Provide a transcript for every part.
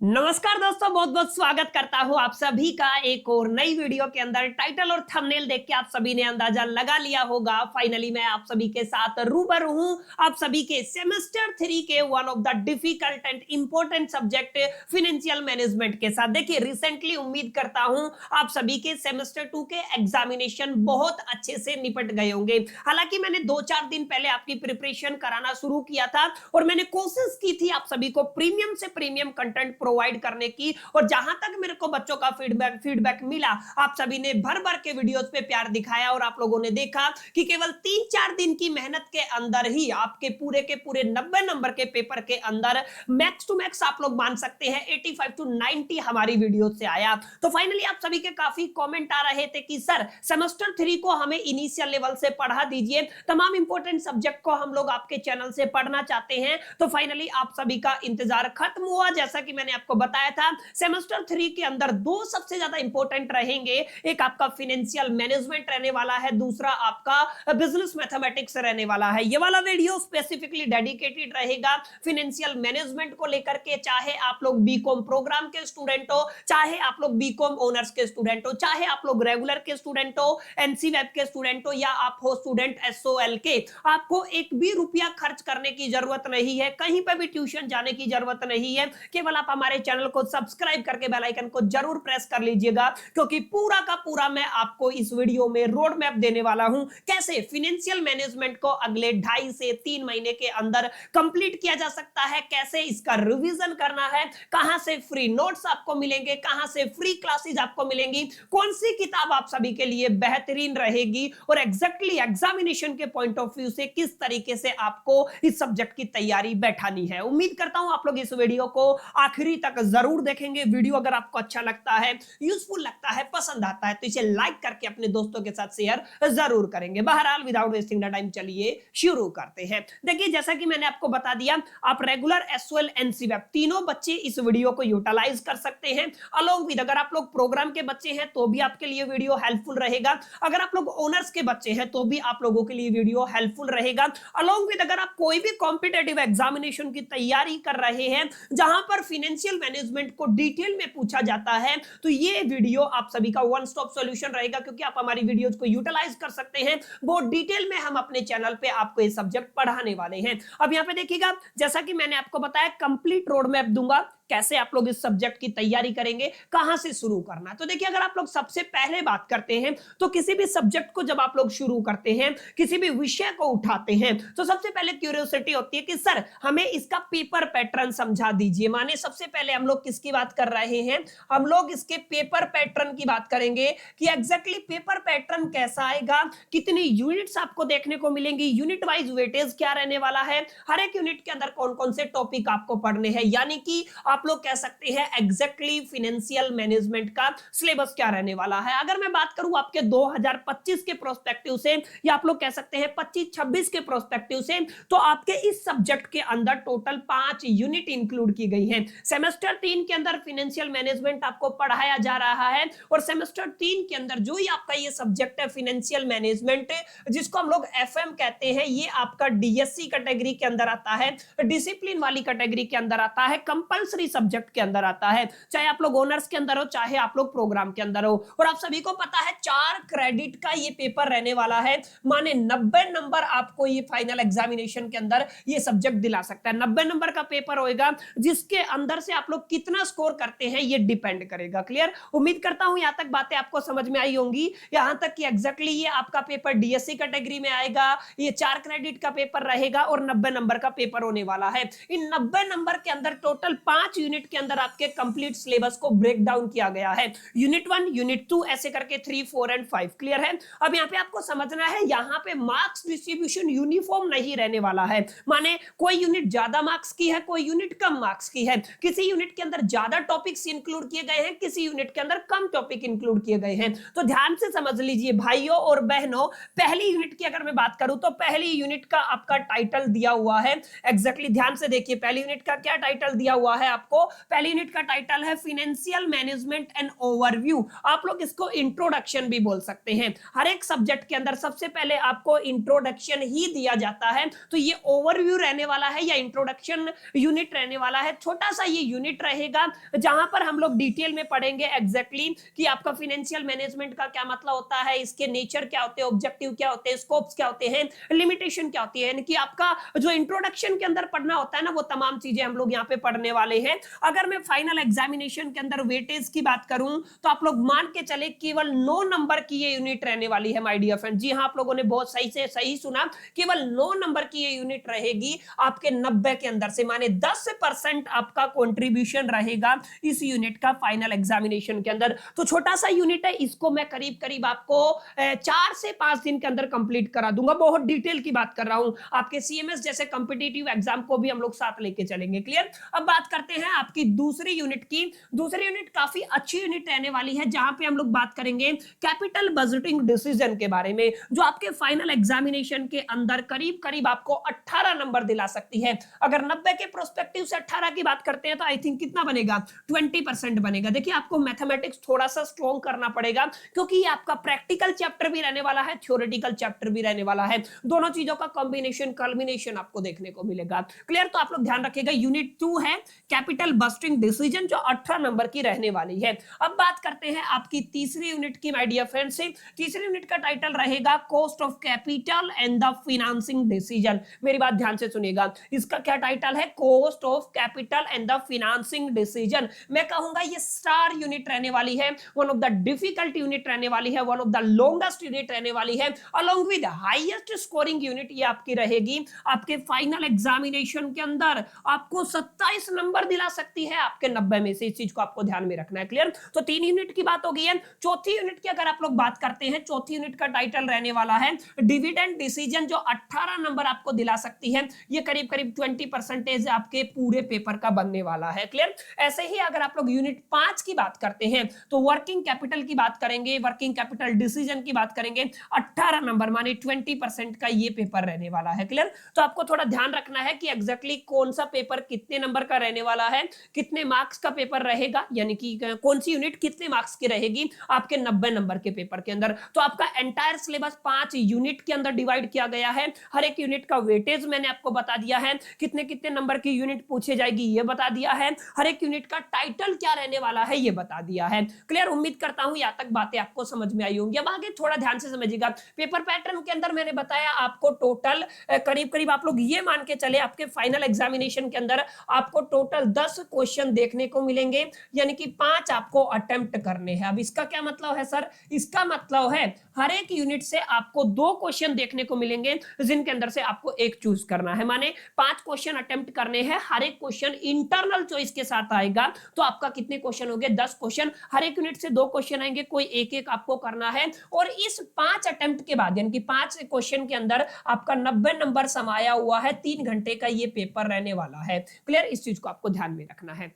नमस्कार दोस्तों, बहुत बहुत स्वागत करता हूं आप सभी का एक और नई वीडियो के अंदर। टाइटल और थंबनेल देख के आप सभी ने अंदाजा लगा लिया होगा। फाइनली मैं आप सभी के साथ रूबरू हूं, आप सभी के सेमेस्टर 3 के one of the difficult and important subject financial management के साथ। देखिए, रिसेंटली उम्मीद करता हूं आप सभी के सेमेस्टर 2 के एग्जामिनेशन बहुत अच्छे से निपट गए होंगे। हालांकि मैंने 2-4 दिन पहले आपकी प्रिपरेशन कराना शुरू किया था और मैंने कोशिश की थी आप सभी को प्रीमियम से प्रीमियम कंटेंट प्रोवाइड करने की। और जहां तक मेरे को बच्चों का फीडबैक मिला, आप सभी ने भर भर के वीडियोस पे प्यार दिखाया और आप लोगों ने देखा कि केवल 3-4 दिन की मेहनत के अंदर ही आपके पूरे के पूरे 90 नंबर के पेपर के अंदर मैक्स टू मैक्स आप लोग मान सकते हैं 85 to 90 हमारी वीडियो से आया। तो फाइनली आप सभी के काफी कमेंट आ रहे थे कि सर सेमेस्टर 3 को हमें इनिशियल लेवल से पढ़ा दीजिए, तमाम इंपॉर्टेंट सब्जेक्ट को हम लोग आपके चैनल से पढ़ना चाहते हैं। तो फाइनली आप सभी का इंतजार खत्म हुआ। जैसा कि मैंने आपको बताया था, सेमेस्टर 3 के अंदर दो सबसे ज्यादा इंपॉर्टेंट रहेंगे। एक आपका फाइनेंशियल मैनेजमेंट रहने वाला है, दूसरा आपका बिजनेस मैथमेटिक्स रहने वाला है। ये वाला वीडियो स्पेसिफिकली डेडिकेटेड रहेगा फाइनेंशियल मैनेजमेंट को लेकर के। चाहे आप लोग बीकॉम प्रोग्राम के स्टूडेंट हो, चाहे आप लोग बीकॉम ऑनर्स के स्टूडेंट हो, चाहे आप लोग रेगुलर के स्टूडेंट हो, एनसी वेब के स्टूडेंट हो, या आप हो स्टूडेंट एसओएल के, आपको एक भी रुपया खर्च करने की जरूरत नहीं है, कहीं पर भी ट्यूशन जाने की जरूरत नहीं है। केवल आप हमारे चैनल को सब्सक्राइब करके बेल आइकन को जरूर प्रेस कर लीजिएगा, क्योंकि पूरा का पूरा मैं आपको इस वीडियो में रोड मैप देने वाला हूं कैसे फाइनेंशियल मैनेजमेंट को अगले 2.5 से 3 महीने के अंदर कंप्लीट किया जा सकता है, कैसे इसका रिवीजन करना है, कहां से फ्री नोट्स आपको मिलेंगे, कहां से फ्री क्लासेस आपको मिलेंगी, कौन सी किताब आप सभी के लिए बेहतरीन रहेगी, और एग्जैक्टली एग्जामिनेशन के पॉइंट ऑफ व्यू से किस तरीके से आपको इस सब्जेक्ट की तैयारी बैठानी है। उम्मीद करता हूं आप लोग इस वीडियो को आखिरी तक जरूर देखेंगे। वीडियो अगर आपको अच्छा लगता है, यूजफुल लगता है, पसंद आता है, तो इसे लाइक करके अपने दोस्तों के साथ शेयर जरूर करेंगे। बहरहाल विदाउट वेस्टिंग द टाइम चलिए शुरू करते हैं। देखिए, जैसा कि मैंने आपको बता दिया, आप रेगुलर एसओएल एनसी वेब तीनों बच्चे इस वीडियो को यूटिलाइज कर सकते हैं। अलोंग विद अगर आप लोग प्रोग्राम के बच्चे हैं तो भी आपके लिए वीडियो हेल्पफुल रहेगा, अगर आप लोग ऑनर्स के बच्चे हैं तो भी आप लोगों के लिए वीडियो हेल्पफुल रहेगा। अलोंग विद अगर आप कोई भी कॉम्पिटिटिव एग्जामिनेशन की तैयारी कर रहे हैं जहां पर फाइनेंशियल मैनेजमेंट को डिटेल में पूछा जाता है, तो ये वीडियो आप सभी का वन स्टॉप सॉल्यूशन रहेगा, क्योंकि आप हमारी वीडियोस को यूटिलाइज कर सकते हैं। बहुत डिटेल में हम अपने चैनल पे आपको ये सब्जेक्ट पढ़ाने वाले हैं। अब यहां पे देखिएगा, जैसा कि मैंने आपको बताया, कंप्लीट रोड मैप दूंगा कैसे आप लोग इस सब्जेक्ट की तैयारी करेंगे, कहां से शुरू करना। तो देखिए, अगर आप लोग सबसे पहले बात करते हैं तो किसी भी सब्जेक्ट को जब आप लोग शुरू करते हैं, किसी भी विषय को उठाते हैं, तो सबसे पहले क्यूरियोसिटी होती है कि सर हमें इसका पेपर पैटर्न समझा दीजिए। माने सबसे पहले हम लोग किसकी बात कर रहे हैं, हम लोग इसके पेपर पैटर्न की बात करेंगे कि एग्जैक्टली पेपर पैटर्न कैसा आएगा, कितनी यूनिट्स आपको देखने को मिलेंगी, यूनिट वाइज वेटेज क्या रहने वाला है, हर एक यूनिट के अंदर कौन कौन से टॉपिक आपको पढ़ने हैं। यानी कि आप लोग कह सकते हैं एग्जैक्टली फाइनेंशियल मैनेजमेंट का सिलेबस क्या रहने वाला है। अगर मैं बात करूं आपके 2025 के प्रोस्पेक्टिव से, या आप लोग कह सकते हैं 25-26 के प्रोस्पेक्टिव से, तो आपके इस सब्जेक्ट के अंदर टोटल 5 यूनिट इंक्लूड की गई हैं। सेमेस्टर 3 के अंदर फाइनेंशियल मैनेजमेंट आपको पढ़ाया जा रहा है, और सेमेस्टर 3 के अंदर जो ही आपका ये सब्जेक्ट है फाइनेंशियल मैनेजमेंट, जिसको हम लोग एफएम कहते हैं, ये आपका डीएससी कैटेगरी के अंदर आता है, डिसिप्लिन वाली कैटेगरी के अंदर आता है, कंपलसरी सब्जेक्ट के अंदर आता है, चाहे आप लोग ऑनर्स के अंदर हो, चाहे आप लोग प्रोग्राम के अंदर हो। और आप सभी को पता है 4 क्रेडिट का ये पेपर रहने वाला है, माने 90 नंबर आपको ये फाइनल एग्जामिनेशन के अंदर ये सब्जेक्ट दिला सकता है। 90 नंबर का पेपर होएगा, जिसके अंदर से आप लोग कितना स्कोर करते हैं ये डिपेंड करेगा। क्लियर? उम्मीद करता हूं यहां तक बातें आपको समझ में आई होंगी। यहां तक कि एग्जैक्टली ये आपका पेपर डीएससी कैटेगरी में आएगा, ये 4 क्रेडिट का पेपर रहेगा और 90 नंबर का पेपर होने वाला है। इन 90 नंबर के अंदर टोटल 5 यूनिट के अंदर आपके कंप्लीट सिलेबस को ब्रेक डाउन किया गया है। यूनिट 1, यूनिट 2 ऐसे करके 3, 4 एंड 5। क्लियर है? अब यहां पे आपको समझना है, यहां पे मार्क्स डिस्ट्रीब्यूशन यूनिफॉर्म नहीं रहने वाला है। माने कोई यूनिट ज्यादा मार्क्स की है, कोई यूनिट कम मार्क्स की है, किसी यूनिट के अंदर ज्यादा टॉपिक्स इंक्लूड किए गए हैं, किसी यूनिट के अंदर कम टॉपिक इंक्लूड किए गए हैं। तो ध्यान से समझ लीजिए भाइयों और बहनों, पहली यूनिट की अगर मैं बात करूं तो पहली यूनिट का आपका टाइटल दिया हुआ है, एग्जैक्टली ध्यान से देखिए, पहली यूनिट का क्या टाइटल दिया हुआ है आपको, आपको पहली यूनिट का टाइटल है फाइनेंशियल मैनेजमेंट एंड ओवरव्यू। आप लोग इसको इंट्रोडक्शन भी बोल सकते हैं। हर एक सब्जेक्ट के अंदर सबसे पहले आपको इंट्रोडक्शन ही दिया जाता है, तो ये ओवरव्यू रहने वाला है या इंट्रोडक्शन यूनिट रहने वाला है। छोटा सा ये यूनिट रहेगा जहां पर हम लोग डिटेल में पढ़ेंगे एग्जैक्टली कि आपका फाइनेंशियल मैनेजमेंट का क्या मतलब होता है, इसके नेचर क्या होते हैं, ऑब्जेक्टिव क्या होते हैं, स्कोप्स क्या होते हैं, लिमिटेशन क्या होती है, यानी कि आपका जो इंट्रोडक्शन के अंदर पढ़ना होता है ना, वो तमाम चीजें हम लोग यहाँ पे पढ़ने वाले हैं। अगर मैं फाइनल एग्जामिनेशन के अंदर वेटेज की बात करूं तो आप लोग मान के चले केवल 9 नंबर की ये यूनिट रहने वाली है माय डियर फ्रेंड। जी हाँ, आप लोगों ने बहुत सही से सही सुना, केवल 9 नंबर की ये यूनिट रहेगी आपके 90 के अंदर से, माने 10% आपका कंट्रीब्यूशन रहेगा इस यूनिट का फाइनल एग्जामिनेशन के अंदर। तो छोटा सा यूनिट है, इसको मैं करीब करीब आपको 4 से 5 दिन के अंदर कंप्लीट करा दूंगा। बहुत डिटेल की बात कर रहा हूं, आपके सीएमएस जैसे कॉम्पिटिटिव एग्जाम को भी हम लोग साथ लेके चलेंगे। क्लियर। अब बात करते हैं आपकी दूसरी यूनिट की। दूसरी यूनिट काफी अच्छी यूनिट रहने वाली है, जहां पे हम लोग बात करेंगे कैपिटल बजटिंग डिसीजन के बारे में, जो आपके फाइनल एग्जामिनेशन के अंदर करीब करीब आपको 18 नंबर दिला सकती है। अगर 90 के प्रोस्पेक्टिव से 18 की बात करते हैं तो आई थिंक कितना बनेगा, 20% बनेगा। देखिए, आपको मैथमेटिक्स थोड़ा सा स्ट्रॉन्ग करना पड़ेगा, क्योंकि ये आपका प्रैक्टिकल चैप्टर भी रहने वाला है, थ्योरेटिकल चैप्टर भी रहने वाला है। दोनों चीजों का कॉम्बिनेशन कल्मिनेशन आपको देखने को मिलेगा। क्लियर। तो आप लोग ध्यान रखिएगा, यूनिट 2 है कैपिटल बस्टिंग डिसीजन, जो 18 नंबर की रहने वाली है। अब बात करते हैं आपकी तीसरी यूनिट की माय डियर फ्रेंड्स। तीसरी यूनिट का टाइटल रहेगा cost of capital and the financing decision. मेरी बात ध्यान से सुनिएगा, इसका क्या टाइटल है, cost of capital and the financing decision. मैं कहूंगा ये स्टार यूनिट रहने वाली है, one of the difficult unit रहने वाली है, one of the longest unit रहने वाली है, along with highest scoring unit ये आपकी रहेगी। आपके फाइनल एग्जामिनेशन के अंदर आपको 27 नंबर दिला सकती है आपके 90 में से। इस चीज को आपको ध्यान में रखना है। क्लियर। तो 3 यूनिट की बात हो गई है। चौथी यूनिट की अगर आप लोग बात करते हैं, चौथी यूनिट का टाइटल रहने वाला है डिविडेंड डिसीजन, जो 18 नंबर आपको दिला सकती है। ये करीब करीब 20% आपके पूरे पेपर का बनने वाला है। क्लियर। ऐसे ही अगर आप लोग यूनिट 5 की बात करते हैं तो वर्किंग कैपिटल की बात करेंगे, वर्किंग कैपिटल डिसीजन की बात करेंगे, 18 नंबर माने 20% का ये पेपर रहने वाला है। क्लियर। तो आपको थोड़ा ध्यान रखना है कि एग्जैक्टली कौन सा पेपर कितने नंबर का रहने वाला है, कितने मार्क्स का पेपर रहेगा, यानी कि कौन सी यूनिट कितने मार्क्स की रहेगी आपके 90 नंबर के पेपर के अंदर। तो आपका एंटायर सिलेबस 5 यूनिट के अंदर डिवाइड किया गया है। हर एक यूनिट का वेटेज मैंने आपको बता दिया है, कितने कितने नंबर की यूनिट पूछे जाएगी ये बता दिया है, हर एक यूनिट का टाइटल क्या रहने वाला है ये बता दिया है। क्लियर। उम्मीद करता हूं यहां तक बातें आपको समझ में आई होंगी। अब आगे थोड़ा ध्यान से समझिएगा। पेपर पैटर्न के अंदर मैंने बताया आपको टोटल करीब करीब आप लोग ये मान के चले आपके फाइनल एग्जामिनेशन के अंदर आपको टोटल 10 क्वेश्चन देखने को मिलेंगे, यानी कि 5 आपको अटेम्प्ट करने हैं। अब इसका क्या मतलब है सर, इसका मतलब है हर एक यूनिट से आपको 2 क्वेश्चन देखने को मिलेंगे, जिनके अंदर से आपको एक चूज करना है। माने 5 क्वेश्चन अटेम्प्ट करने हैं, हर एक क्वेश्चन इंटरनल चॉइस के साथ आएगा। तो आपका कितने क्वेश्चन हो गए, 10 क्वेश्चन। हर एक यूनिट से 2 क्वेश्चन आएंगे, कोई एक एक आपको करना है। और इस 5 अटेम्प्ट के बाद, यानी कि 5 क्वेश्चन के अंदर आपका 90 नंबर समाया हुआ है। 3 घंटे का ये पेपर रहने वाला है। क्लियर। इस चीज को आपको ध्यान में रखना है।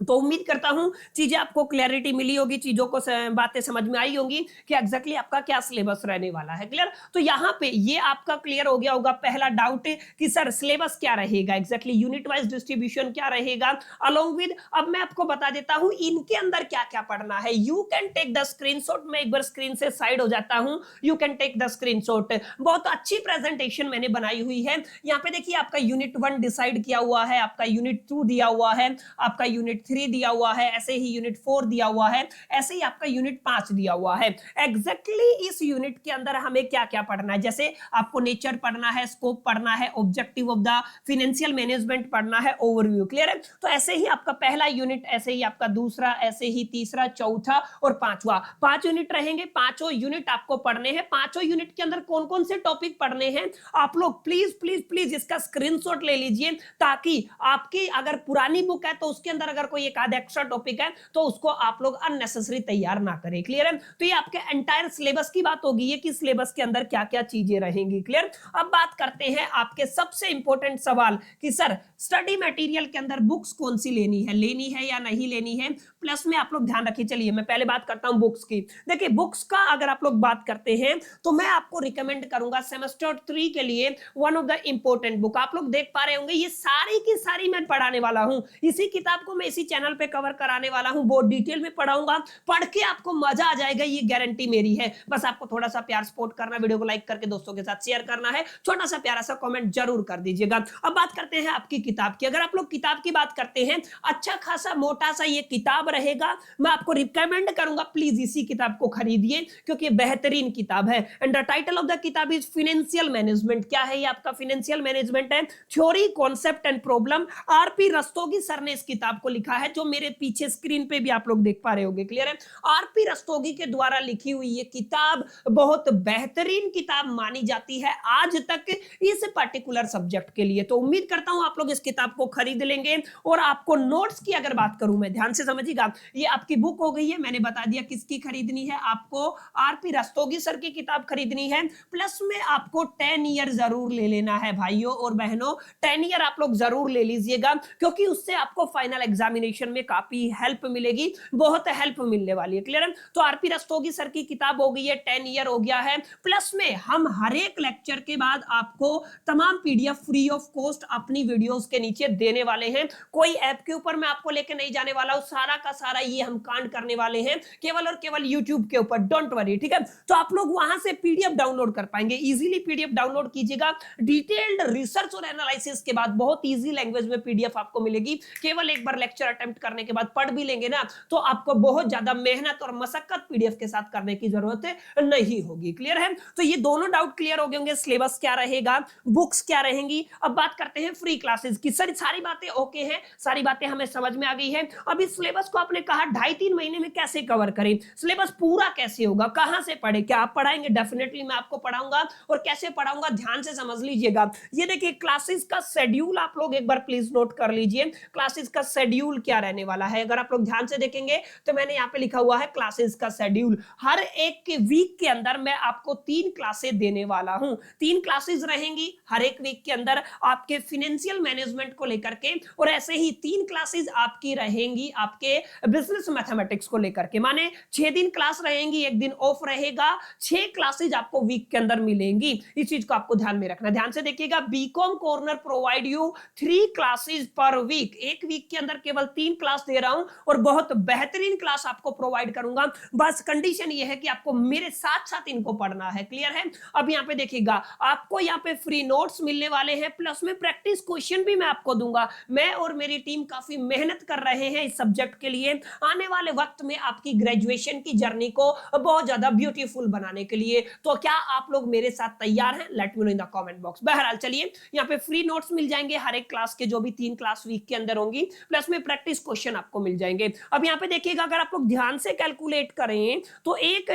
तो उम्मीद करता हूं चीजें आपको क्लैरिटी मिली होगी, चीजों को बातें समझ में आई होंगी कि एग्जैक्टली आपका क्या सिलेबस रहने वाला है। क्लियर। तो यहां पे ये आपका क्लियर हो गया होगा पहला डाउट कि सर सिलेबस क्या रहेगा, एग्जैक्टली यूनिट वाइज डिस्ट्रीब्यूशन क्या रहेगा, अलोंग विद अब मैं आपको बता देता हूं इनके अंदर क्या क्या पढ़ना है। You can take the screenshot. मैं एक बार स्क्रीन से साइड हो जाता हूं, you can take the screenshot. बहुत अच्छी प्रेजेंटेशन मैंने बनाई हुई है। यहाँ पे देखिए आपका यूनिट 1 डिसाइड किया हुआ है, आपका यूनिट 2 दिया हुआ है, आपका यूनिट 3 दिया हुआ है, ऐसे ही यूनिट 4 दिया हुआ है, ऐसे ही आपका यूनिट 5 दिया हुआ है। एग्जैक्टली इस यूनिट के अंदर हमें क्या क्या पढ़ना है, जैसे आपको नेचर पढ़ना है, स्कोप पढ़ना है, objective of the financial management पढ़ना है, ओवरव्यू। क्लियर है। तो ऐसे ही आपका पहला यूनिट, ऐसे ही आपका दूसरा, ऐसे ही तीसरा, चौथा और पांचवा, 5 यूनिट रहेंगे। पांचों यूनिट आपको पढ़ने हैं। पांचों यूनिट के अंदर कौन कौन से टॉपिक पढ़ने हैं आप लोग प्लीज प्लीज प्लीज इसका स्क्रीनशॉट ले लीजिए, ताकि आपकी अगर पुरानी बुक है तो उसके अंदर अगर कोई एक आधा एक्स्ट्रा टॉपिक है तो उसको आप लोग अननेसेसरी तैयार ना करें। क्लियर है? तो ये आपके एंटायर सिलेबस की बात होगी है कि सिलेबस के अंदर क्या क्या चीजें रहेंगी। क्लियर? अब बात करते हैं आपके सबसे इंपॉर्टेंट सवाल कि सर स्टडी मटेरियल के अंदर बुक्स कौन सी लेनी है या नहीं लेनी है। प्लस में आप लोग ध्यान रखिए, चलिए मैं पहले बात करता हूं बुक्स की। देखिए बुक्स का अगर आप लोग बात करते हैं तो मैं आपको रिकमेंड करूंगा सेमेस्टर 3 के लिए one of the important book. आप लोग देख पा रहे होंगे ये सारी की सारी मैं पढ़ाने वाला हूं, इसी किताब को मैं इसी चैनल पे कवर कराने वाला हूं, बहुत डिटेल में पढ़ाऊंगा, पढ़ के आपको मजा आ जाएगा, ये गारंटी मेरी है। बस आपको थोड़ा सा प्यार सपोर्ट करना, वीडियो को लाइक करके दोस्तों के साथ शेयर करना है, छोटा सा प्यारा सा कमेंट जरूर कर दीजिएगा। अब बात करते हैं आपकी किताब की। अगर आप लोग किताब की बात करते हैं, अच्छा खासा मोटा सा ये किताब रहेगा, मैं आपको रिकमेंड करूंगा प्लीज इसी किताब को खरीदिए क्योंकि बेहतरीन किताब है। And the title of the किताब इज फाइनेंशियल मैनेजमेंट। क्या है ये आपका फाइनेंशियल मैनेजमेंट है, theory concept and problem. RP Rastogi sir ने इस किताब को लिखा है, जो मेरे पीछे स्क्रीन पे भी आप लोग देख पा रहे होंगे। क्लियर है? आरपी रस्तोगी के द्वारा लिखी हुई ये किताब बहुत बेहतरीन किताब मानी जाती है आज तक इस पर्टिकुलर सब्जेक्ट के लिए। तो उम्मीद करता हूं आप लोग इस किताब को खरीद लेंगे। और आपको नोट्स की अगर बात करूं मैं, ध्यान से समझिएगा, ये आपकी बुक हो गई है, मैंने बता दिया किसकी खरीदनी है, आपको आरपी रस्तोगी सर की किताब खरीदनी है। प्लस में आपको 10 ईयर जरूर ले लेना है भाइयों और बहनों, 10 ईयर आप लोग जरूर ले लीजिएगा क्योंकि उससे आपको फाइनल एग्जामिनेशन में काफी हेल्प मिलेगी, बहुत हेल्प मिलने वाली है। क्लियर है? तो आरपी रस्तोगी सर की किताब हो गई है, 10 ईयर हो गया है। प्लस में हम हर एक लेक्चर के बाद आपको तमाम पीडीएफ फ्री ऑफ कॉस्ट अपनी वीडियोस के नीचे देने वाले हैं। कोई ऐप के ऊपर मैं आपको लेके नहीं जाने वाला हूं, सारा का सारा ये हम कांड करने वाले हैं केवल और केवल यूट्यूब के ऊपर। डोंट वरी, ठीक है? तो आप लोग वहां से पीडीएफ डाउनलोड कर पाएंगे, इजीली पीडीएफ डाउनलोड कीजिएगा। डिटेल्ड रिसर्च और एनालिसिस के बाद बहुत इजी लैंग्वेज में पीडीएफ आपको मिलेगी। केवल एक बार लेक्चर अटेम्प्ट करने के बाद पढ़ भी लेंगे ना तो आपको बहुत ज्यादा मेहनत और मशक्कत पीडीएफ के साथ करने की जरूरत नहीं होगी। क्लियर है? तो ये दोनों डाउट क्लियर हो गए होंगे, सिलेबस क्या रहेगा, बुक्स क्या रहेंगी। अब बात करते हैं फ्री क्लासेस की। सर सारी बातें ओके हैं, सारी बातें हमें समझ में आ गई है। अब इस सिलेबस को आपने कहा 2.5-3 महीने में कैसे कवर करें, सिलेबस पूरा कैसे होगा, कहां से पढ़े, क्या आप पढ़ाएंगे? डेफिनेटली मैं आपको पढ़ाऊंगा। और कैसे पढ़ाऊंगा ध्यान से समझ लीजिएगा। ये देखिए क्लासेस का शेड्यूल आप लोग एक बार प्लीज नोट कर लीजिए, क्लासेस का शेड्यूल क्या रहने वाला है। अगर आप लोग ध्यान से देखेंगे तो मैंने यहाँ पे लिखा हुआ है क्लासेस का शेड्यूल। हर एक के वीक के अंदर मैं आपको 3 क्लासेस देने वाला हूं, 3 क्लासेस रहेंगी हर एक वीक के अंदर आपके फाइनेंशियल मैनेजमेंट को लेकर के, और ऐसे ही 3 क्लासेस आपकी रहेंगी आपके बिजनेस मैथमेटिक्स को लेकर के। माने 6 दिन क्लास रहेंगी, एक दिन ऑफ रहेगा, 6 क्लासेस आपको वीक के अंदर मिलेंगी। इस चीज को आपको ध्यान में रखना, ध्यान से देखिएगा। BCom corner provide you 3 classes per week, एक वीक के अंदर केवल 3 क्लास दे रहा हूं और बहुत बेहतरीन क्लास आपको प्रोवाइड करूंगा। बस कंडीशन यह है कि आपको मेरे साथ साथ इनको पढ़ना है। क्लियर है? अब यहाँ पे देखिएगा आपको यहाँ पे फ्री नोट्स मिलने वाले हैं, प्लस में प्रैक्टिस क्वेश्चन भी मैं आपको दूंगा। मैं और मेरी टीम काफी मेहनत कर रहे हैं इस सब्जेक्ट के लिए, आने वाले वक्त में आपकी ग्रेजुएशन की जर्नी को बहुत ज्यादा ब्यूटीफुल बनाने के लिए। तो क्या आप लोग मेरे साथ तैयार हैं? Let me know in the comment box. बहरहाल चलिए, यहाँ पे फ्री नोट्स मिल जाएंगे हर एक क्लास के, जो भी 3 क्लास वीक के अंदर होंगी, प्लस में प्रैक्टिस क्वेश्चन आपको मिल जाएंगे। अब यहाँ पे देखिएगा, अगर आप लोग ध्यान से कैलकुलेट करें तो एक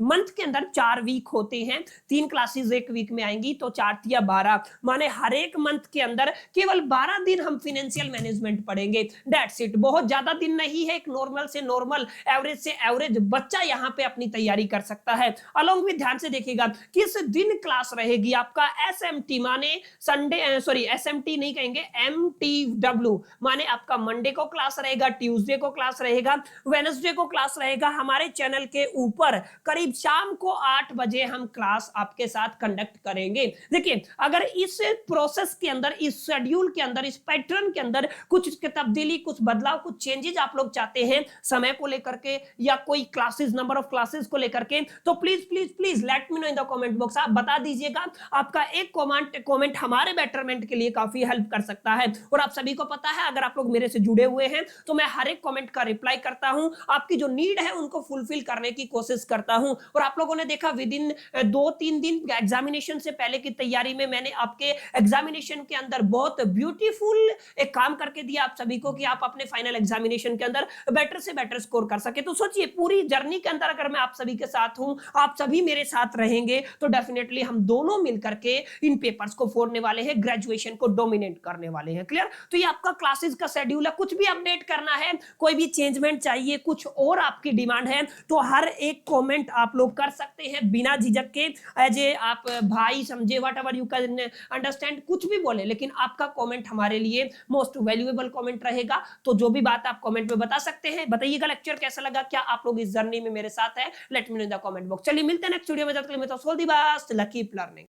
मंथ के अंदर 4 वीक होते हैं, 3 क्लासेस एक वीक में आएंगी तो 4 या 12, माने हर एक मंथ के अंदर केवल 12 दिन हम फाइनेंशियल मैनेजमेंट पढ़ेंगे। दैट्स इट, बहुत ज्यादा दिन नहीं है, एक नॉर्मल से नॉर्मल, एवरेज से एवरेज बच्चा यहाँ पे अपनी तैयारी कर सकता है। अलोंग विद ध्यान से देखिएगा किस दिन क्लास रहेगी आपका एसएमटी, माने संडे, सॉरी एसएमटी नहीं कहेंगे, एमटीडब्ल्यू, माने आपका मंडे को क्लास रहेगा, ट्यूसडे को क्लास रहेगा, वेडनेसडे को क्लास रहेगा। हमारे चैनल के ऊपर करीब शाम को 8 बजे हम क्लास आपके साथ कंडक्ट करेंगे। देखिए अगर इस प्रोसेस के अंदर, इस शेड्यूल के अंदर, इस पैटर्न के अंदर कुछ तब्दीली, कुछ बदलाव, कुछ चेंजेस आप लोग चाहते हैं समय को लेकर के या कोई क्लासेस, नंबर ऑफ क्लासेस को लेकर के, तो please please please let me know in the comment box. आप बता दीजिएगा, आपका एक कमेंट हमारे बेटरमेंट के लिए काफी हेल्प कर सकता है। और आप सभी को पता है, अगर आप लोग मेरे से जुड़े हुए हैं तो मैं हर एक कमेंट का रिप्लाई करता हूं, आपकी जो नीड है उनको फुलफिल करने की कोशिश करता हूं। और आप लोगों ने देखा विद इन 2-3 दिन एग्जामिनेशन से पहले की तैयारी में मैंने आपके एग्जामिनेशन के अंदर बहुत ब्यूटीफुल एक काम करके दिया आप सभी को कि आप अपने फाइनल एग्जामिनेशन के अंदर बेटर से बेटर स्कोर कर सके। तो सोचिए पूरी जर्नी के अंदर अगर मैं आप सभी के साथ हूं, आप सभी मेरे साथ रहेंगे, तो डेफिनेटली हम दोनों मिलकर के इन पेपर्स को फोड़ने वाले हैं, ग्रेजुएशन को डोमिनेट करने वाले हैं। क्लियर? तो ये आपका क्लासेस का शेड्यूल है, कुछ भी अपडेट करना है, कोई भी चेंजमेंट चाहिए, कुछ और आपकी डिमांड है, तो हर एक कमेंट आप लोग कर सकते हैं बिना झिझक के। एज ए आप भाई समझे, what ever you can understand, कुछ भी बोले, लेकिन आपका कमेंट हमारे लिए मोस्ट वैल्यूएबल कमेंट रहेगा। तो जो भी बात आप कमेंट में बता सकते हैं। बताइएगा लेक्चर कैसा लगा, क्या आप लोग इस जर्नी में मेरे साथ है, let me know in the comment box. चलिए मिलते हैं नेक्स्ट वीडियो में, तब तक के लिए मैं तो all the best, keep learning.